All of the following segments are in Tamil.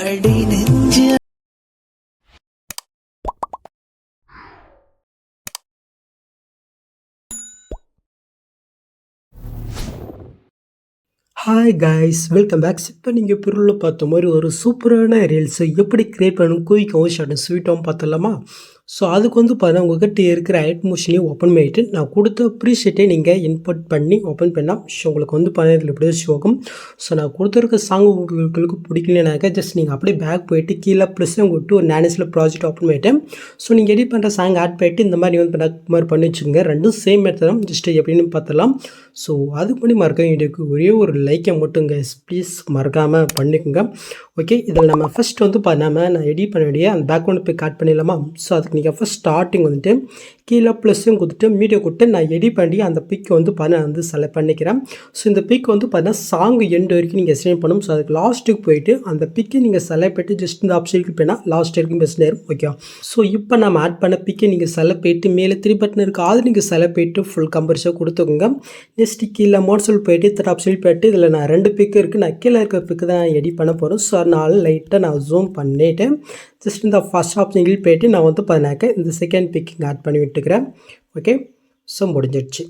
அடி நெஞ்ச ஹாய் கைஸ், வெல்கம் பேக். இப்போ நீங்கள் பொருளில் பார்த்த மாதிரி ஒரு சூப்பரான ரீல்ஸை எப்படி க்ரியேட் பண்ணணும் குயிக்காகவும் ஷார்ட் ஸ்வீட்டாகவும் பார்த்துடலாமா? ஸோ அதுக்கு வந்து பார்த்தீங்கன்னா உங்கள்கிட்ட இருக்கிற ஐட் மோஷனையும் ஓப்பன் பண்ணிவிட்டு நான் கொடுத்த ப்ரீசெட்டை நீங்கள் இன்புட் பண்ணி ஓப்பன் பண்ணால் ஸோ உங்களுக்கு வந்து பார்த்தீங்கன்னா இதில் எப்படியோ ஷோக்கும். ஸோ நான் கொடுத்துருக்க சாங் உங்களுக்கு பிடிக்கலனாக்கா ஜஸ்ட் நீங்கள் அப்படியே பேக் போயிட்டு கீழே ப்ளஸ் உங்கள்கிட்ட ஒரு நேனஸில் ப்ராஜெக்ட் ஓப்பன் பண்ணிவிட்டேன். ஸோ நீங்கள் எடிட் பண்ணுற சாங் ஆட் பண்ணிட்டு இந்த மாதிரி வந்து மாதிரி பண்ணி வச்சுக்கோங்க. ரெண்டும் சேம் மெத்தட் தான், ஜஸ்ட் எப்படின்னு பார்த்துலாம். ஸோ அதுக்கு முன்னாடி மறக்க வேண்டியதுக்கு ஒரே ஒரு லைக்கை மட்டும் கைஸ் ப்ளீஸ் மறக்காமல் பண்ணிக்கோங்க. ஓகே, இதில் நம்ம ஃபஸ்ட் வந்து பண்ணாமல் நான் எடிட் பண்ண வேண்டிய அந்த பேக்ரவுண்ட் போய் காட் பண்ணிடலாமா? ஸோ அதுக்கு நீங்கள் ஃபஸ்ட் ஸ்டார்டிங் வந்துட்டு கீழே ப்ளஸ்ஸும் கொடுத்துட்டு மீடியோ கொடுத்து நான் எடிட் பண்ணி அந்த பிக்கை வந்து நான் வந்து செலக்ட் பண்ணிக்கிறேன். ஸோ இந்த பிக் வந்து பார்த்தீங்கன்னா சாங் எண்டு வரைக்கும் நீங்கள் செலக்ட் பண்ணணும். ஸோ அதுக்கு லாஸ்ட்டுக்கு போயிட்டு அந்த பிக்கை நீங்கள் செலக்ட் பண்ணிட்டு ஜஸ்ட் இந்த ஆப்ஷனுக்கு போனால் லாஸ்ட் வரைக்கும் பெஸ்ட் நேரம். ஓகே, ஸோ இப்போ நம்ம ஆட் பண்ண பிக்கை நீங்கள் செலக்ட் பண்ணிட்டு மேலே 3 பட்டன் இருக்குது, அது நீங்கள் செலக்ட் பண்ணிட்டு ஃபுல் கம்பர்ஸாக கொடுத்துக்கோங்க. நெக்ஸ்ட்டு கீழே மோட்ஸில் போயிட்டு தேர்ட் ஆப்ஷன் போயிட்டு இதில் நான் 2 பிக்கு இருக்குது, நான் கீழே இருக்க பிக்கு தான் நான் எடிட் பண்ண போகிறேன். ஸோ அதனால் லைட்டாக நான் ஜூம் பண்ணிவிட்டு ஜஸ்ட் இந்த ஃபஸ்ட் ஆப்ஷன் போயிட்டு நான் வந்து பார்த்தினாக்க இந்த செகண்ட் பிக்கிங் ஆட் பண்ணி விட்டுக்கிறேன். ஓகே, ஸோ முடிஞ்சிடுச்சு.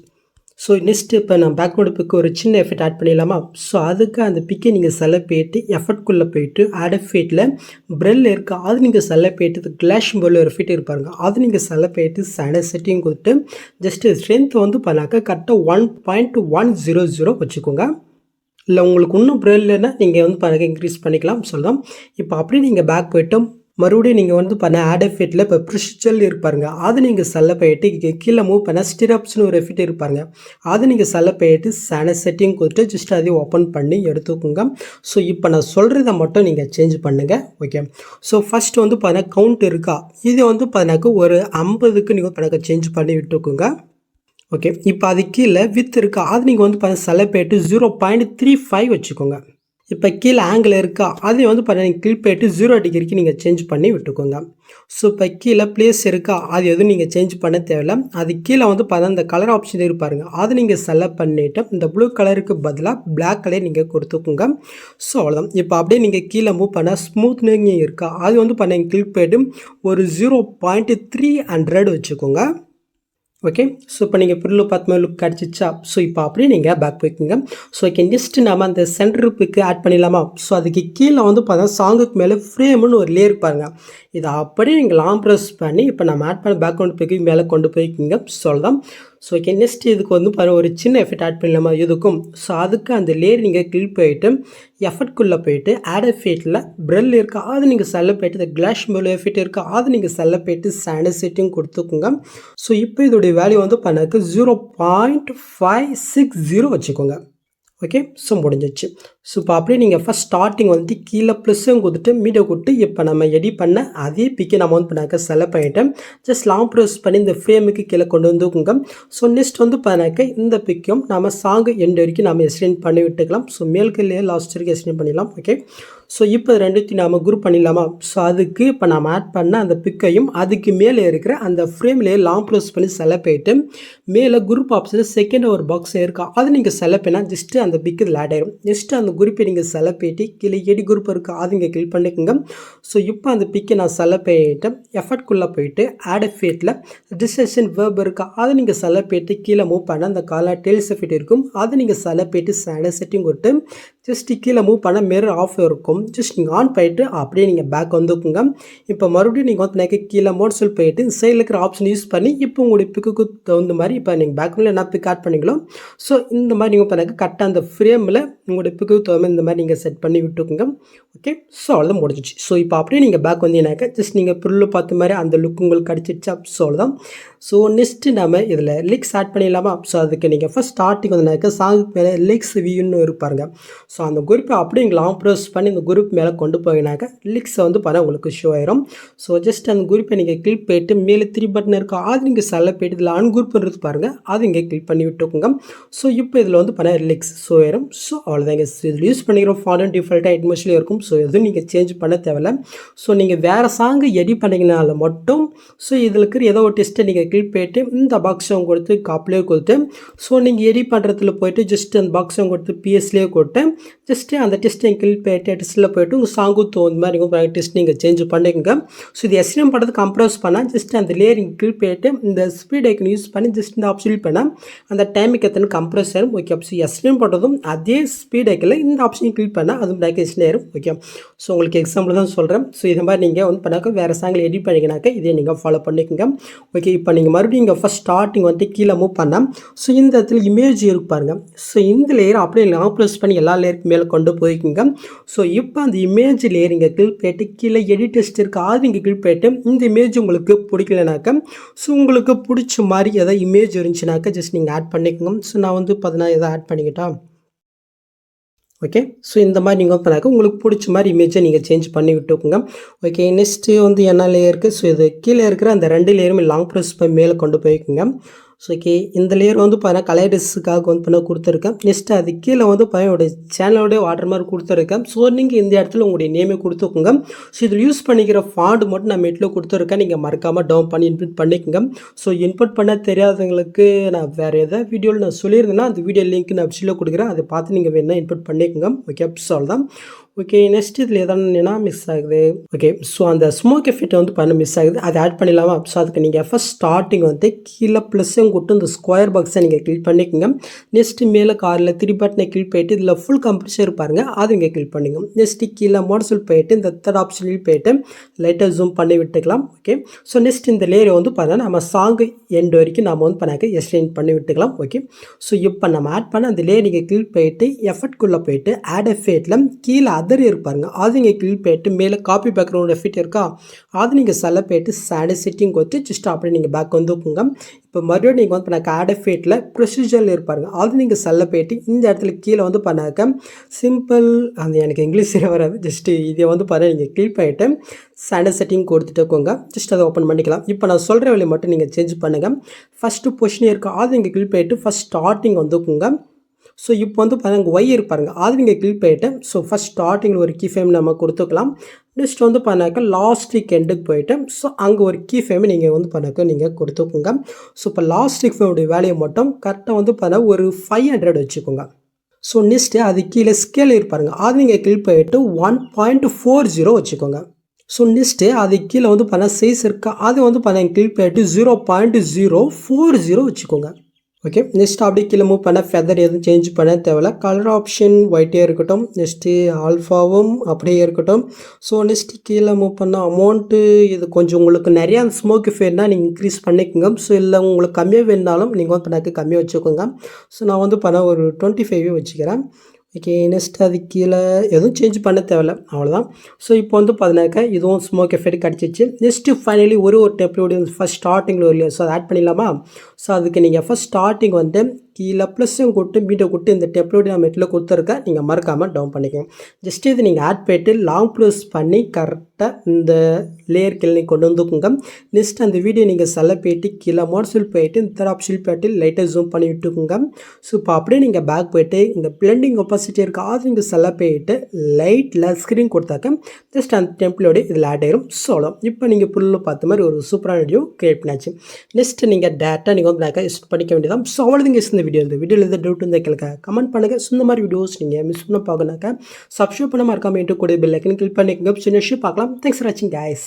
ஸோ நெக்ஸ்ட்டு இப்போ நான் பேக்ரவுண்ட் பிக்கு ஒரு சின்ன எஃபெக்ட் ஆட் பண்ணிடலாமா? ஸோ அதுக்கு அந்த பிக்கை நீங்கள் செலக்ட் பண்ணிட்டு எஃபெக்ட்குள்ளே போயிட்டு ஆட் எஃபெக்ட்டில் ப்ரெல் இருக்குது, அது நீங்கள் செலக்ட் பண்ணிட்டு கிளாஷ் போல் ஒரு எஃபெக்ட் இருப்பாருங்க, அது நீங்கள் செலக்ட் பண்ணிட்டு சேனல் செட்டிங் கொடுத்து ஜஸ்ட்டு ஸ்ட்ரென்த் வந்து பண்ணாக்க கரெக்டாக 1.100 வச்சுக்கோங்க. இல்லை உங்களுக்கு இன்னும் ப்ரெல் இல்லைன்னா நீங்கள் வந்து பண்ண இன்க்ரீஸ் பண்ணிக்கலாம் சொல்லலாம். இப்போ அப்படியே நீங்கள் பேக் போய்ட்டோம் மறுபடியும் நீங்கள் வந்து பண்ண ஆட் எஃபெக்ட்டில் இப்போ ப்ரிஷல் இருப்பாருங்க, அது நீங்கள் செலக்ட் பண்ணிட்டு கீழே மூவ் பண்ண ஸ்டிரப்ஸ்னு ஒரு எஃபெக்ட் இருப்பாருங்க, அது நீங்கள் செலக்ட் பண்ணிட்டு சேனல் செட்டிங் கொடுத்து ஜஸ்ட் அதையும் ஓப்பன் பண்ணி எடுத்துக்கோங்க. ஸோ இப்போ நான் சொல்கிறத மட்டும் நீங்கள் சேஞ்ச் பண்ணுங்கள். ஓகே, ஸோ ஃபஸ்ட்டு வந்து பார்த்தீங்கன்னா கவுண்ட் இருக்கா, இது வந்து பார்த்தீங்கன்னாக்க ஒரு 50க்கு நீங்கள் பண்ண சேஞ்ச் பண்ணி விட்டுக்கோங்க. ஓகே, இப்போ அது கீழே வித் இருக்கா, அது நீங்கள் வந்து பார்த்தீங்கன்னா செலக்ட் பண்ணிட்டு 0.35 வச்சுக்கோங்க. இப்போ கீழே ஆங்கிள் இருக்கா, அதை வந்து பார்த்தீங்கன்னா நீங்கள் கிளிக் பண்ணிட்டு 0 டிகிரிக்கு நீங்கள் சேஞ்ச் பண்ணி விட்டுக்கோங்க. ஸோ இப்போ கீழே பிளேஸ் இருக்கா, அது எதுவும் நீங்கள் சேஞ்ச் பண்ண தேவையில்லை. அது கீழே வந்து பார்த்தீங்கன்னா இந்த கலர் ஆப்ஷன் இருப்பாருங்க, அதை நீங்கள் செலக்ட் பண்ணிவிட்டு இந்த ப்ளூ கலருக்கு பதிலாக பிளாக் கலர் நீங்கள் கொடுத்துக்கோங்க. ஸோ அவ்வளோதான். இப்போ அப்படியே நீங்கள் கீழே மூவ் பண்ண ஸ்மூத்னிங் இருக்கா, அது வந்து பார்த்தீங்கன்னா கிளிக் பண்ணிட்டு ஒரு 0.300 வச்சுக்கோங்க. ஓகே, ஸோ இப்போ நீங்கள் பொருள் பார்த்த மாதிரி லுக் கிடச்சிச்சா? ஸோ இப்போ அப்படியே நீங்கள் பேக் போய்க்குங்க. ஸோ ஓகே, நெக்ஸ்ட்டு நம்ம அந்த சென்டர் பிக்கு ஆட் பண்ணிடலாமா? ஸோ அதுக்கு கீழே வந்து பார்த்தா சாங்குக்கு மேலே ஃப்ரேம்னு ஒரு லேயர் பாருங்க, இதை அப்படியே நீங்கள் லாங் ப்ரெஸ் பண்ணி இப்போ நம்ம ஆட் பண்ண பேக்ரவுண்ட் பிக்கு மேலே கொண்டு போய்க்குங்க. சொல்லலாம். ஸோ ஓகே, நெக்ஸ்ட் இதுக்கு வந்து பாருங்கள் ஒரு சின்ன எஃபெக்ட் ஆட் பண்ணலாமா இதுக்கும்? ஸோ அதுக்கு அந்த லேயர் நீங்கள் கிளிக் போயிட்டு எஃபெக்ட்குள்ளே போயிட்டு ஆட் எஃபெக்ட்டில் ப்ரெல் இருக்கா, அது நீங்கள் செலக்ட் போயிட்டு இந்த கிளாஷ் மேலே எஃபெக்ட் இருக்கா, அது நீங்கள் செலக்ட் போயிட்டு சேனல் செட்டிங் கொடுத்துக்கோங்க. ஸோ இப்போ இதோடைய வேல்யூ வந்து பண்ணக்கு 0.560 வச்சுக்கோங்க. ஓகே, ஸோ முடிஞ்சிச்சு. ஸோ இப்போ அப்படியே நீங்கள் ஃபஸ்ட் ஸ்டார்டிங் வந்து கீழே ப்ளஸ்ஸும் கொடுத்துட்டு மீடியோ கொடுத்து இப்போ நம்ம எடிட் பண்ண அதே பிக்கை நம்ம வந்து பண்ணாக்க செலக்ட் பண்ணிவிட்டேன். ஜஸ்ட் லாங் ப்ரெஸ் பண்ணி இந்த ஃப்ரேமுக்கு கீழே கொண்டு வந்துக்குங்க. ஸோ நெக்ஸ்ட் வந்து பண்ணாக்க இந்த பிக்கும் நம்ம சாங் எண்டு வரைக்கும் நம்ம எக்ஸ்டெண்ட் பண்ணி விட்டுக்கலாம். ஸோ மேல்கிலேயே லாஸ்ட் வரைக்கும் எக்ஸ்டெண்ட் பண்ணிடலாம். ஓகே, ஸோ இப்போ ரெண்டுத்தையும் நம்ம குரூப் பண்ணிடலாமா? ஸோ அதுக்கு இப்போ நம்ம ஆட் பண்ண அந்த பிக்கையும் அதுக்கு மேலே இருக்கிற அந்த ஃப்ரேம்லேயே லாங் ப்ரெஸ் பண்ணி செலக்ட் பண்ணிட்டு மேலே குரூப் ஆப்ஷனில் செகண்ட் ஒரு பாக்ஸ் இருக்கா, அது நீங்கள் செலக்ட் பண்ணால் ஜஸ்ட்டு அந்த பிக்கு இதில் ஆட் ஆயிடும். ஜஸ்ட்டு அந்த குரூப்பை நீங்கள் செலக்ட் பண்ணிட்டு கீழே எடி குரூப் இருக்குது, அது நீங்கள் கிளிக் பண்ணிக்கோங்க. ஸோ இப்போ அந்த பிக்கை நான் செலக்ட் பண்ணிட்டு எஃபெக்ட்குள்ளே போயிட்டு ஆட் எஃபெக்ட்டில் டிஸ்டன்ஷன் வேர்ப் இருக்கா, அதை நீங்கள் செலக்ட் பண்ணிட்டு கீழே மூவ் பண்ண அந்த காலர் டெய்ல்ஸ் எஃபெக்ட் இருக்கும், அதை நீங்கள் செலக்ட் பண்ணிட்டு சேனல் செட்டிங் கொடுத்து ஜஸ்ட்டு கீழே மூவ் பண்ண மிரர் ஆஃப் இருக்கும், ஜஸ்ட் நீங்கள் ஆன் பண்ணிட்டு அப்படியே நீங்கள் பேக் வந்துக்குங்க. இப்போ மறுபடியும் நீங்கள் வந்து எனக்கு கீழே மோட்ஸில் போயிட்டு சைடில் இருக்கிற ஆப்ஷன் யூஸ் பண்ணி இப்போ உங்களுடைய பிக்கு தகுந்த மாதிரி இப்போ நீங்கள் பேக்ரவுண்டில் என்ன பிக் ஆட் பண்ணிங்களோ ஸோ இந்த மாதிரி நீங்கள் பண்ணாக்க கரெக்டாக அந்த ஃப்ரேமில் உங்களுடைய பிக்கு தகுந்த இந்த மாதிரி நீங்கள் செட் பண்ணி விட்டுக்குங்க. ஓகே, ஸோ அவ்வளோதான் முடிஞ்சிச்சு. ஸோ இப்போ அப்படியே நீங்கள் பேக் வந்தீங்கன்னாக்க ஜஸ்ட் நீங்கள் பொருள் பார்த்த மாதிரி அந்த லுக் உங்களுக்கு கிடச்சிடுச்சா? ஸோ அவ்வளோதான். ஸோ நெக்ஸ்ட்டு நம்ம இதில் லிக்ஸ் ஆட் பண்ணிடலாமா? ஸோ அதுக்கு நீங்கள் ஃபஸ்ட் ஸ்டார்டிங் வந்தனாக்க சாங்குக்கு மேலே லிக்ஸ் வியூன்னு இருப்பாருங்க. ஸோ அந்த குரூப்பை அப்படியே லாங் ப்ரெஸ் பண்ணி இந்த குரூப் மேலே கொண்டு போயினாக்க லிக்ஸை வந்து பண்ண உங்களுக்கு ஷோ ஆயிரும். ஸோ ஜஸ்ட் அந்த குரூப்பை நீங்கள் கிளிக் போயிட்டு மேலே 3 பட்டன் இருக்கா, அது நீங்கள் செலக்ட் போயிட்டு இதில் அன்குரூப்னு பாருங்கள், அது இங்கே கிளிக் பண்ணி விட்டுக்கோங்க. ஸோ இப்போ இதில் வந்து பண்ண லிக்ஸ் ஷோ ஆயிரும். ஸோ அவ்வளோதாங்க, இதில் யூஸ் பண்ணிக்கிற ஃபாண்ட் டிஃபால்ட்டாக எட்மோஸ்ட்லேயே இருக்கும். ஸோ எதுவும் நீங்கள் சேஞ்ச் பண்ண தேவையில்ல. ஸோ நீங்கள் வேறு சாங்கு எடிட் பண்ணிங்கனால மட்டும் ஸோ இதில் இருக்கிற ஏதோ ஒரு டெஸ்ட்டை நீங்கள் கிளிக் பண்ணிட்டு இந்த பாக்ஸை கொடுத்து காப்பிலே கொடுத்து ஸோ நீங்கள் எடிட் பண்ணுறதுல போய்ட்டு ஜஸ்ட் அந்த பாக்ஸை கொடுத்து பிஎஸ்லேயே கொடுத்து ஜஸ்ட்டு அந்த டெஸ்ட்டை கிளிக் பண்ணிட்டு டெஸ்ட்டில் போய்ட்டு உங்கள் சாங்கு தோந்த மாதிரி உங்கள் டெஸ்ட் நீங்கள் சேஞ்ச் பண்ணிக்கோங்க. ஸோ இது எஸ்டிஎம் பண்ணுறது கம்ப்ரஸ் பண்ணால் ஜஸ்ட் அந்த லேயரிங் கிளிக் பண்ணிட்டு இந்த ஸ்பீட் ஐக்கன் யூஸ் பண்ணி ஜஸ்ட் இந்த ஆப்ஷன் பண்ணால் அந்த டைமுக்கு எத்தனை கம்ப்ரஸ் ஆகும். ஓகே, ஸோ எஸ்டிஎம் பண்ணுறதும் அதே ஸ்பீட் ஐக்கில் இந்த ஆப்ஷன் கிளிக் பண்ணால் அதுவும் பேக்கேஜ் ஆயிரும். ஓகே, ஸோ உங்களுக்கு எக்ஸாம்பிள் தான் சொல்கிறேன். ஸோ இது மாதிரி நீங்கள் வந்து பண்ணாக்க வேறு சாங்கில் எடிட் பண்ணிக்கினாக்க இதே நீங்கள் ஃபாலோ பண்ணிக்கோங்க. ஓகே, இப்போ நீங்கள் மறுபடியும் இங்கே ஃபஸ்ட் ஸ்டார்டிங் வந்து கீழே மூவ் பண்ணால் ஸோ இந்த இடத்துல இமேஜ் இருக்கு பாருங்கள். ஸோ இந்த லேயர் அப்படியே லாங் ப்ரெஸ் பண்ணி எல்லா லேயருக்கு மேலே கொண்டு போய்க்குங்க. ஸோ இப்போ அந்த இமேஜ் லேயர் இங்கே கிளிக் பண்ணிட்டு கீழே எடிட் டெஸ்ட் இருக்குது அது இங்கே கிளிக் பண்ணிட்டு இந்த இமேஜ் உங்களுக்கு பிடிக்கலனாக்கா ஸோ உங்களுக்கு பிடிச்ச மாதிரி எதாவது இமேஜ் இருந்துச்சுனாக்கா ஜஸ்ட் நீங்கள் ஆட் பண்ணிக்கோங்க. ஸோ நான் வந்து பார்த்தீங்கன்னா எதாவது ஆட் பண்ணிக்கிட்டா. ஓகே, ஸோ இந்த மாதிரி நீங்கள் வந்து பண்ணாக்க உங்களுக்கு பிடிச்ச மாதிரி இமேஜை நீங்கள் சேஞ்ச் பண்ணி விட்டுக்கோங்க. ஓகே, நெக்ஸ்ட்டு வந்து என்ன லேயர் இருக்குது. ஸோ இது கீழே இருக்கிற அந்த 2 லேயருமே லாங் ப்ரெஸ் பண்ணி மேலே கொண்டு போய்க்குங்க. ஸோ ஓகே, இந்த லேயர் வந்து பார்த்தீங்கன்னா கலர்ஸுக்காக வந்து பண்ண கொடுத்துருக்கேன். நெக்ஸ்ட்டு அது கீழே வந்து என்னோட சேனலோடைய வாட்டர் மார்க் கொடுத்துருக்கேன். ஸோ நீங்கள் இந்த இடத்துல உங்களுடைய நேமே கொடுத்துக்கோங்க. ஸோ இதில் யூஸ் பண்ணிக்கிற ஃபாண்ட் மட்டும் நான் மெட்டில் கொடுத்துருக்கேன். நீங்கள் மறக்காமல் டவுன் பண்ணி இன்புட் பண்ணிக்கோங்க. ஸோ இன்புட் பண்ண தெரியாதவங்களுக்கு நான் வேறு எதாவது வீடியோவில் நான் சொல்லியிருந்தேன்னா அந்த வீடியோ லிங்க் நான் வெப்சைட்டில் கொடுக்குறேன். அதை பார்த்து நீங்கள் வேணால் இன்புட் பண்ணிக்கோங்க. ஓகே, அவ்வளோ தான். ஓகே, நெக்ஸ்ட் இதில் எதனா மிஸ் ஆகுது. ஓகே, ஸோ அந்த ஸ்மோக் எஃபெக்ட் வந்து பண்ண மிஸ் ஆகுது, அதை ஆட் பண்ணிடலாமா. ஸோ அதுக்கு நீங்கள் ஃபஸ்ட் ஸ்டார்டிங் வந்து கீழே ப்ளஸ்ஸும் கொடுத்து இந்த ஸ்கொயர் பாக்ஸை நீங்கள் கிளிக் பண்ணிக்கோங்க. நெக்ஸ்ட்டு மேலே காரில் 3 பட்டனை கிளிக் பண்ணிட்டு இதில் ஃபுல் கம்ப்ரெஷர் பாருங்கள் அது இங்கே கிளிக் பண்ணிங்க. நெக்ஸ்ட்டு கீழே மாடல் போயிட்டு இந்த தேர்ட் ஆப்ஷனில் போயிட்டு லைட்டாக ஜூம் பண்ணி விட்டுக்கலாம். ஓகே, ஸோ நெக்ஸ்ட் இந்த லேயரை வந்து பார்த்தீங்கன்னா நம்ம சாங்கு எண்ட் வரைக்கும் நம்ம வந்து பண்ணாக்க எக்ஸ்டெண்ட் பண்ணி விட்டுக்கலாம். ஓகே, ஸோ இப்போ நம்ம ஆட் பண்ண அந்த லேயர் நீங்கள் கிளிக் பண்ணிட்டு எஃபெக்ட்குள்ளே போயிட்டு ஆட் எஃபெக்ட்டில் கீழே அதர் இருப்பாருங்க அது நீங்கள் கிளிக் பண்ணிட்டு மேலே காப்பி பேக்ரவுண்ட் எஃபெக்ட் இருக்கா அது நீங்கள் செலக்ட் பண்ணிட்டு சாண்ட் செட்டிங் கொடுத்து ஜஸ்ட் அப்படியே நீங்கள் பேக் வந்துக்குங்க. இப்போ மறுபடியும் நீங்கள் வந்து பண்ணாக்க ஆட் எஃபெக்ட்டில் ப்ரொசீஜரில் இருப்பாருங்க அது நீங்கள் செலக்ட் பண்ணிட்டு இந்த இடத்துல கீழே வந்து பண்ணாக்க சிம்பிள் அந்த எனக்கு இங்கிலீஷ் வராது ஜஸ்ட்டு இதை வந்து பண்ண நீங்கள் கிளிக் பண்ணிவிட்டு சாண்ட் செட்டிங் கொடுத்துட்டுக்கோங்க. ஜஸ்ட் அதை ஓப்பன் பண்ணிக்கலாம். இப்போ நான் சொல்கிற வேலையை மட்டும் நீங்கள் சேஞ்ச் பண்ணுங்கள். ஃபஸ்ட்டு பொசிஷன் இருக்கா அது நீங்கள் கிளிக் பண்ணிவிட்டு ஃபஸ்ட் ஸ்டார்டிங் வந்துக்குங்க. ஸோ இப்போ வந்து பாருங்க ஒய் இருப்பாருங்க அது நீங்கள் கிளிக் பண்ணிவிட்டு ஸோ ஃபஸ்ட் ஸ்டார்டிங்கில் ஒரு கீ ஃபேம் நம்ம கொடுத்துக்கலாம். நெக்ஸ்ட் வந்து பண்ணாக்க லாஸ்ட் வீக் எண்டுக்கு போயிட்டு ஸோ அங்கே ஒரு கீ ஃபேமை நீங்கள் வந்து பண்ணாக்க நீங்கள் கொடுத்துக்கோங்க. ஸோ இப்போ லாஸ்ட் வீக் ஃபேமுடைய வேலையை மட்டும் கரெக்டாக வந்து பண்ண ஒரு 500 வச்சுக்கோங்க. ஸோ நெக்ஸ்ட்டு அது கீழே ஸ்கேல் இருப்பாருங்க அது நீங்கள் கிளிக் பண்ணிவிட்டு 1.40 வச்சுக்கோங்க. ஸோ நெக்ஸ்ட்டு அது கீழே வந்து பண்ண சைஸ் இருக்கா அது வந்து பண்ண கிளிக் பண்ணிவிட்டு 0.040 வச்சுக்கோங்க. ஓகே, நெக்ஸ்ட் அப்படியே கீழே மூவ் பண்ண ஃபெதர் எதுவும் சேஞ்ச் பண்ண தேவையில்ல. கலர் ஆப்ஷன் ஒயிட்டே இருக்கட்டும். நெக்ஸ்ட்டு ஆல்ஃபாவும் அப்படியே இருக்கட்டும். ஸோ நெக்ஸ்ட்டு கீழே மூவ் பண்ண அமௌண்ட்டு இது கொஞ்சம் உங்களுக்கு நிறையா ஸ்மோக் ஃபேர்னால் நீங்கள் இன்க்ரீஸ் பண்ணிக்கோங்க. ஸோ இல்லை உங்களுக்கு கம்மியாக வேணுனாலும் நீங்கள் வந்து பண்ணாக்க கம்மியாக வச்சுக்கோங்க. ஸோ நான் வந்து பண்ண ஒரு 25 வச்சுக்கிறேன். ஓகே, நெக்ஸ்ட் அது கீழே எதுவும் சேஞ்ச் பண்ண தேவையில்ல அவ்வளோதான். ஸோ இப்போ வந்து பார்த்தினாக்கா இதுவும் ஸ்மோக் எஃபெக்ட் கிடச்சிச்சு. நெக்ஸ்ட்டு ஃபைனலி ஒரு டெம்ப்ளேட் ஃபஸ்ட் ஸ்டார்டிங்கில் ஒரு ஸோ அதை ஆட் பண்ணிடலாமா. ஸோ அதுக்கு நீங்கள் ஃபஸ்ட் ஸ்டார்டிங் வந்து கீழே ப்ளஸ்ஸும் கொடுத்து மீட்டை கொடுத்து இந்த டெம்ப்ளேட் நான் மெட்டில் கொடுத்துருக்கேன் நீங்கள் மறக்காமல் டவுன் பண்ணிக்கோங்க. ஜஸ்ட் இது நீங்கள் ஆட் பண்ணிட்டு லாங் ப்ளஸ் பண்ணி கரெக்டாக இந்த லேயர் கீழே கொண்டு வந்துக்குங்க. நெக்ஸ்ட் அந்த வீடியோ நீங்கள் செலக்ட் பண்ணிட்டு கீழே மாடல் போயிட்டு இந்த ஆப்ஷன் போயிட்டு லைட்டாக ஜூம் பண்ணி விட்டுக்குங்க. ஸோ இப்போ அப்படியே நீங்கள் பேக் போயிட்டு இந்த பிளெண்டிங் ஒப்பாசிட்டி இருக்குது அது நீங்கள் செலக்ட் பண்ணிட்டு லைட்டில் ஸ்க்ரீன் கொடுத்தாக்க ஜஸ்ட் அந்த டெம்ப்ளேட் இதில் ஆட் ஆயிரும். சோளோ இப்போ நீங்கள் புல்ல பார்த்த மாதிரி ஒரு சூப்பரான வீடியோ கிரியேட் பண்ணியாச்சு. நெக்ஸ்ட் நீங்கள் டேட்டா நீங்கள் வந்து யூஸ் பண்ணிக்க வேண்டியதான். ஸோ அவ்வளோதுங்க இந்த வீடியோவில் எதாவது டவுட் இருந்தால் கேளுங்க கமெண்ட் பண்ணுங்கள். ஸோ இந்த மாதிரி வீடியோஸ் நீங்கள் மிஸ் பண்ண பார்க்கணாக்கா சப்ஸ்கிரைப் பண்ண மறக்காம கூட பெல் ஐக்கன் கிளிக் பண்ணிக்கோங்க. சின்ன விஷயம் பார்க்கலாம். தேங்க்ஸ் ஃபார் வாட்சிங் கைஸ்.